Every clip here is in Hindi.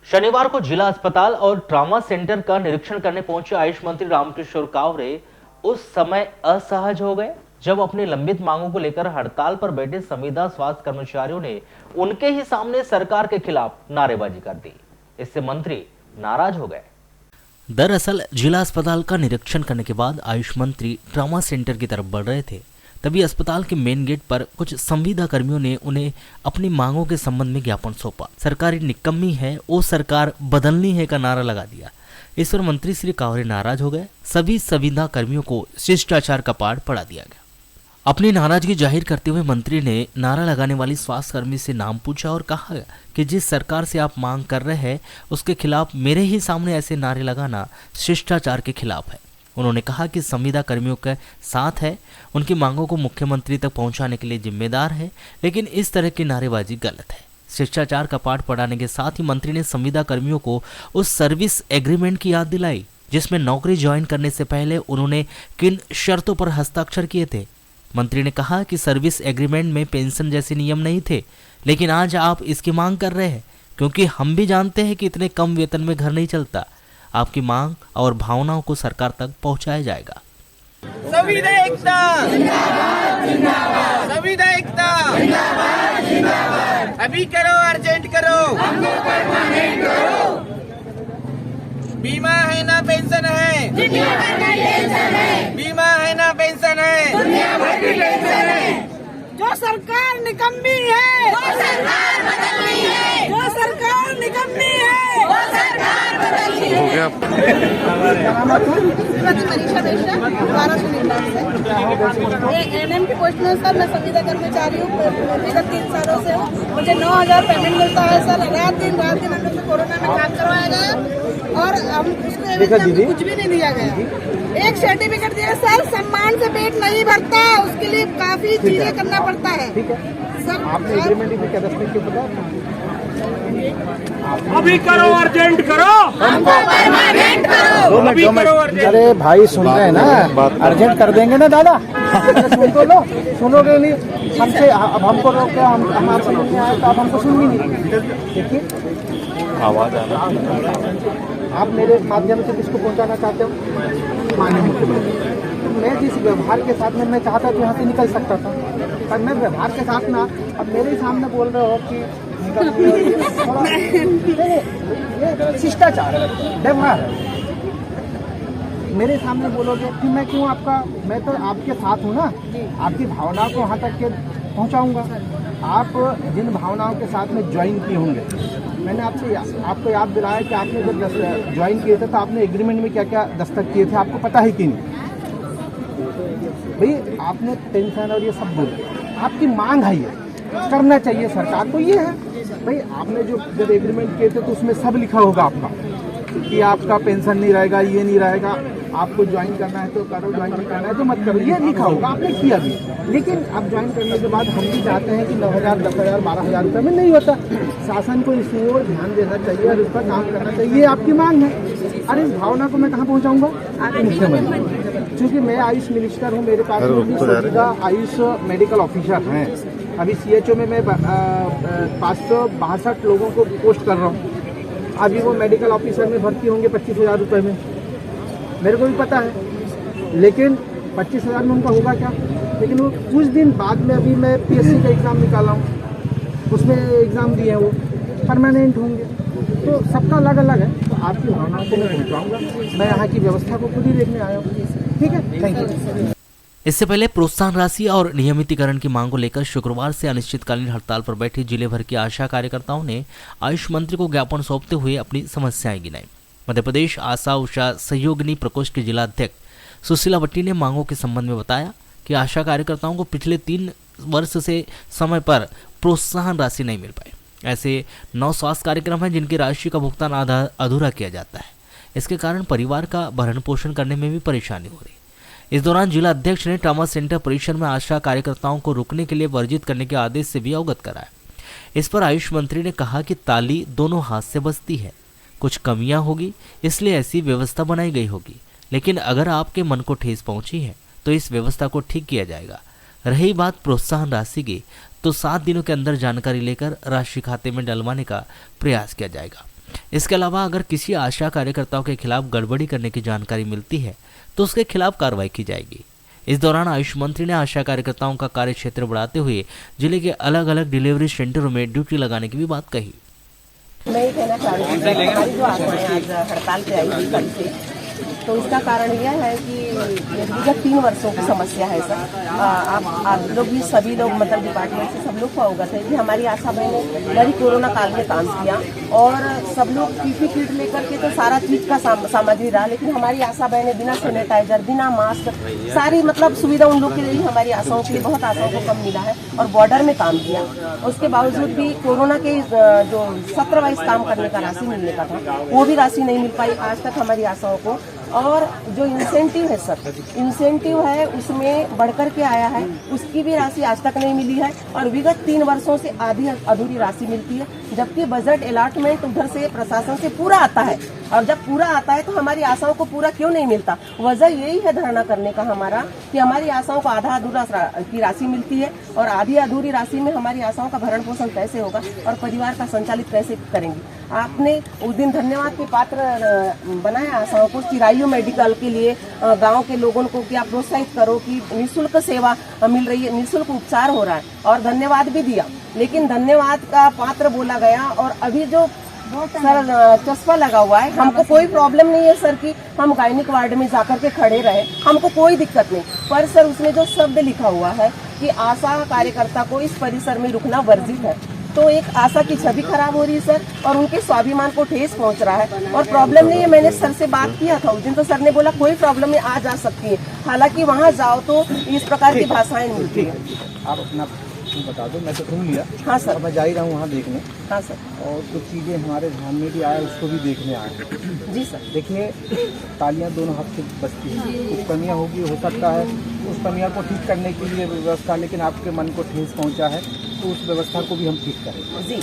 शनिवार को जिला अस्पताल और ट्रॉमा सेंटर का निरीक्षण करने पहुंचे आयुष मंत्री रामकिशोर कावरे उस समय असहज हो गए जब अपनी लंबित मांगों को लेकर हड़ताल पर बैठे संविदा स्वास्थ्य कर्मचारियों ने उनके ही सामने सरकार के खिलाफ नारेबाजी कर दी। इससे मंत्री नाराज हो गए। दरअसल जिला अस्पताल का निरीक्षण करने के बाद आयुष मंत्री ट्रॉमा सेंटर की तरफ बढ़ रहे थे, तभी अस्पताल के मेन गेट पर कुछ संविदा कर्मियों ने उन्हें अपनी मांगों के संबंध में ज्ञापन सौंपा। सरकारी निकम्मी है, वो सरकार बदलनी है का नारा लगा दिया। इस पर मंत्री श्री कावरे नाराज हो गए। सभी संविदा कर्मियों को शिष्टाचार का पाठ पढ़ा दिया गया। अपनी नाराजगी जाहिर करते हुए मंत्री ने नारा लगाने वाली स्वास्थ्य कर्मी से नाम पूछा और कहा कि जिस सरकार से आप मांग कर रहे हैं उसके खिलाफ मेरे ही सामने ऐसे नारे लगाना शिष्टाचार के खिलाफ है। उन्होंने कहा कि संविदा कर्मियों के साथ है, उनकी मांगों को मुख्यमंत्री तक पहुंचाने के लिए जिम्मेदार है, लेकिन इस तरह की नारेबाजी गलत है। शिष्टाचार का पाठ पढ़ाने के साथ ही मंत्री ने संविदा कर्मियों को उस सर्विस एग्रीमेंट की याद दिलाई जिसमें नौकरी ज्वाइन करने से पहले उन्होंने किन शर्तों पर हस्ताक्षर किए थे। मंत्री ने कहा कि सर्विस एग्रीमेंट में पेंशन जैसे नियम नहीं थे, लेकिन आज आप इसकी मांग कर रहे हैं क्योंकि हम भी जानते हैं कि इतने कम वेतन में घर नहीं चलता। आपकी मांग और भावनाओं को सरकार तक पहुंचाया जाएगा। संविदा एकता जिंदाबाद, जिंदाबाद। संविदा एकता जिंदाबाद, जिंदाबाद। अभी करो, अर्जेंट करो, हमको परमानेंट करो। बीमा है ना पेंशन है, दुनिया भर की पेंशन है। बीमा है ना पेंशन है, दुनिया भर की पेंशन है। जो सरकार निकम्मी है वो सरकार बदलनी है, जो सरकार निकम्मी है वो सरकार बदलनी है। हो गया एनएम की पोस्ट में सर, मैं संविदा कर्मचारी हूँ, विगत 3 सालों से हूँ। मुझे 9,000 पेमेंट मिलता है सर। रात दिन हम लोग कोरोना में काम करवाया गया और हम उसको कुछ भी नहीं दिया गया। एक सर्टिफिकेट दिया सर, सम्मान से पेट नहीं भरता, उसके लिए काफी चीजें करना पड़ता है। सर आपने एग्रीमेंट में क्या दस्तावेज क्यों पता? अभी करो, अर्जेंट करो, हमको परमानेंट करो, अभी करो अर्जेंट। अरे भाई सुन रहे हैं ना, अर्जेंट कर देंगे ना दादा। सुन तो लो, सुनोगे नहीं हमसे, अब हमको रोक के हम आपसे नहीं आए तो आप हमको सुन भी नहीं। देखिए आवाज आ रहा है, आप मेरे माध्यम से किसको पहुंचाना चाहते हो? माननीय मुख्यमंत्री। मैं जिस व्यवहार के साथ में मैं चाहता तो यहाँ से निकल सकता था, पर मैं व्यवहार के साथ ना अब मेरे ही सामने बोल रहे हो कि ये शिष्टाचार है, व्यवहार है। मेरे सामने बोलोगे कि मैं क्यों मैं तो आपके साथ हूँ ना, आपकी भावनाओं को वहाँ तक के पहुँचाऊँगा। आप जिन भावनाओं के साथ में ज्वाइन किए होंगे, मैंने आपको याद दिलाया कि आपने जब ज्वाइन किए थे तो आपने एग्रीमेंट में क्या क्या दस्तखत किए थे, आपको पता है कि नहीं? भाई आपने पेंशन और ये सब बोले, आपकी मांग है, ये करना चाहिए सरकार को। ये है भाई, आपने जब एग्रीमेंट किए थे तो उसमें सब लिखा होगा आपका कि आपका पेंशन नहीं रहेगा, ये नहीं रहेगा, आपको ज्वाइन करना है तो करो, ज्वाइन नहीं करना है तो मत करो, ये लिखा होगा, आपने किया भी। लेकिन अब ज्वाइन करने के बाद हम भी चाहते हैं कि 9,000, 10,000, 12,000 रुपये में नहीं होता। शासन को इस ओर ध्यान देना चाहिए और इस पर काम करना चाहिए। ये आपकी मांग है। अरे इस भावना को मैं कहाँ पहुँचाऊँगा? मुख्यमंत्री। क्योंकि मैं आयुष मिनिस्टर हूँ, मेरे पास में आयुष मेडिकल ऑफिसर हैं। अभी CHO में मैं 562 लोगों को पोस्ट कर रहा हूँ। अभी वो मेडिकल ऑफिसर में भर्ती होंगे 25,000 रुपये में, मेरे को भी पता है। लेकिन 25,000 में उनका होगा क्या? लेकिन वो कुछ दिन बाद में अभी मैं PSC का एग्ज़ाम निकाला हूँ, उसमें एग्ज़ाम दिए हैं, वो परमानेंट होंगे। तो सबका अलग अलग है। तो आपकी भावनाओं को मैं पहुँचाऊँगा। मैं यहाँ की व्यवस्था को खुद ही देखने आया हूँ। ठीक है, थैंक यू। इससे पहले प्रोत्साहन राशि और नियमितीकरण की मांग को लेकर शुक्रवार से अनिश्चितकालीन हड़ताल पर बैठे जिले भर की आशा कार्यकर्ताओं ने आयुष मंत्री को ज्ञापन सौंपते हुए अपनी समस्याएं गिनाई। मध्य प्रदेश आशा उषा सहयोगिनी प्रकोष्ठ के जिला अध्यक्ष सुशीला भट्टी ने मांगों के संबंध में बताया कि आशा कार्यकर्ताओं को पिछले 3 वर्ष से समय पर प्रोत्साहन राशि नहीं मिल पाई। ऐसे 9 स्वास्थ्य कार्यक्रम हैं जिनकी राशि का भुगतान अधूरा किया जाता है। इसके कारण परिवार का भरण पोषण करने में भी परेशानी हो रही। इस दौरान जिला अध्यक्ष ने ट्रॉमा सेंटर परिसर में आशा कार्यकर्ताओं को रुकने के लिए वर्जित करने के आदेश से भी अवगत कराया। इस पर आयुष मंत्री ने कहा कि ताली दोनों हाथ से बजती है, कुछ कमियां होगी इसलिए ऐसी व्यवस्था बनाई गई होगी, लेकिन अगर आपके मन को ठेस पहुंची है तो इस व्यवस्था को ठीक किया जाएगा। रही बात प्रोत्साहन राशि की, तो 7 दिनों के अंदर जानकारी लेकर राशि खाते में डलवाने का प्रयास किया जाएगा। इसके अलावा अगर किसी आशा कार्यकर्ताओं के खिलाफ गड़बड़ी करने की जानकारी मिलती है तो उसके खिलाफ कार्रवाई की जाएगी। इस दौरान आयुष मंत्री ने आशा कार्यकर्ताओं का कार्य क्षेत्र बढ़ाते हुए जिले के अलग अलग डिलीवरी सेंटरों में ड्यूटी लगाने की भी बात कही। मैं ये कहना चाह रही हूँ, हमारी जो आशाएं आज हड़ताल पे आई हुई कल से, तो इसका कारण यह है कि विगत 3 वर्षों की समस्या है सर। आप लोग भी, सभी लोग मतलब डिपार्टमेंट से सब लोग को अवगत है कि हमारी आशा बहन ने बड़ी कोरोना काल में काम किया और सब लोग पीपी किट लेकर के तो सारा चीज का सामग्री रहा, लेकिन हमारी आशा बहन बिना सैनिटाइजर, बिना मास्क, सारी मतलब सुविधा उन लोग के लिए, हमारी आशाओं के लिए, बहुत आशाओं को कम मिला है और बॉर्डर में काम किया। उसके बावजूद भी कोरोना के जो 17 वाइज काम करने का राशि मिलने का था वो भी राशि नहीं मिल पाई आज तक हमारी आशाओं को। और जो इंसेंटिव है सर, इंसेंटिव है उसमें बढ़कर के आया है, उसकी भी राशि आज तक नहीं मिली है और विगत 3 वर्षों से आधी अधूरी राशि मिलती है, जबकि बजट अलॉटमेंट उधर से प्रशासन से पूरा आता है और जब पूरा आता है तो हमारी आशाओं को पूरा क्यों नहीं मिलता। वजह यही है धरना करने का हमारा कि हमारी आशाओं को आधा अधूरा की राशि मिलती है और आधी अधूरी राशि में हमारी आशाओं का भरण पोषण कैसे होगा और परिवार का संचालित कैसे करेंगे। आपने उस दिन धन्यवाद के पात्र बनाया आशाओं को, चिरायु मेडिकल के लिए गांव के लोगों को कि आप प्रोत्साहित करो कि निःशुल्क सेवा मिल रही है, निःशुल्क उपचार हो रहा है और धन्यवाद भी दिया, लेकिन धन्यवाद का पात्र बोला गया। और अभी जो सर चस्पा लगा हुआ है, हमको कोई प्रॉब्लम नहीं है सर कि हम गायनिक वार्ड में जाकर के खड़े रहे, हमको कोई दिक्कत नहीं, पर सर उसमें जो शब्द लिखा हुआ है कि आशा कार्यकर्ता को इस परिसर में रुकना वर्जित है, तो एक आशा की छवि खराब हो रही है सर और उनके स्वाभिमान को ठेस पहुंच रहा है। और प्रॉब्लम नहीं है, मैंने सर से बात किया था उस दिन, तो सर ने बोला कोई प्रॉब्लम नहीं, आ जा सकती है। हालांकि वहां जाओ तो इस प्रकार की भाषाएं मिलती है। आप अपना बता दो, मैं तो सुन लिया। हाँ सर, मैं जा ही रहा हूँ वहाँ देखने। हाँ सर, और कुछ चीज़ें हमारे ध्यान में भी आया, उसको भी देखने आए। जी सर। देखिए, तालियां दोनों हाथ से बजती हैं, कुछ कमियां होगी, हो सकता है उस कमियां को ठीक करने के लिए व्यवस्था, लेकिन आपके मन को ठेस पहुंचा है तो उस व्यवस्था को भी हम ठीक करेंगे जी।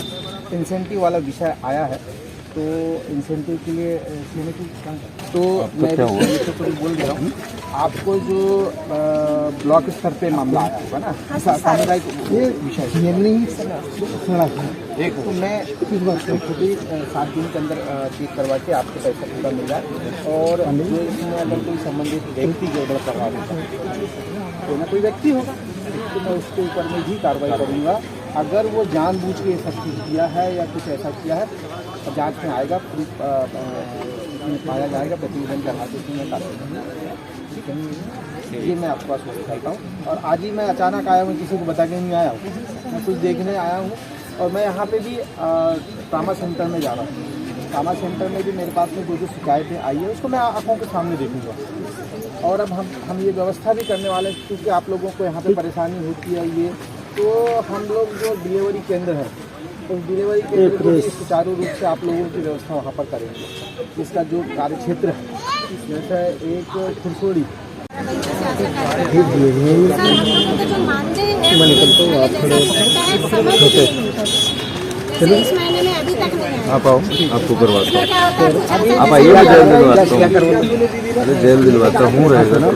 इंसेंटिव वाला विषय आया है तो इंसेंटिव के लिए तो मैं तो कुछ बोल रहा हूँ आपको, जो ब्लॉक स्तर पे मामला आया होगा ना सामुदायिक ये विषय एक, तो मैं खुद ही 7 दिन के अंदर चेक करवा के आपको पैसा पूरा मिल जाए और जो इसमें अगर कोई संबंधित व्यक्ति गड़बड़ करवा देता है, कोई ना कोई व्यक्ति होगा, तो मैं उसके ऊपर में भी कार्रवाई करूँगा। अगर वो जानबूझ के ये सब चीज़ किया है या कुछ ऐसा किया है, जांच में आएगा, पाया जाएगा, प्रतिवेदन के हाथ में कार्रवाई। ठीक है, ये मैं आपको आश्वस्त करता हूँ। और आज ही मैं अचानक आया हूँ, किसी को बता के नहीं आया हूँ, मैं कुछ देखने आया हूँ। और मैं यहाँ पे भी ट्रामा सेंटर में जा रहा हूँ। ट्रामा सेंटर में भी मेरे पास में जो शिकायतें आई है उसको मैं आंखों के सामने देखूँगा। और अब हम ये व्यवस्था भी करने वाले हैं, क्योंकि आप लोगों को यहाँ पे परेशानी होती है ये, तो हम लोग जो डिलीवरी केंद्र है उस डिलीवरी केंद्र को सुचारू रूप से आप लोगों की व्यवस्था वहाँ पर करेंगे। इसका जो कार्य क्षेत्र है इसमें से एक खुरसोड़ी इस महीने में अभी तक नहीं आप आओ, आपको करवाता हूँ। आप आइए, मैं जेल दिलवाता हूँ रहेगा ना।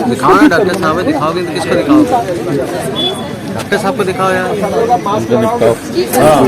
दिखाओ ना डॉक्टर साहब, दिखाओगे तो किसको दिखाओगे? डॉक्टर साहब को दिखाओ यार। निपटाओ। हाँ,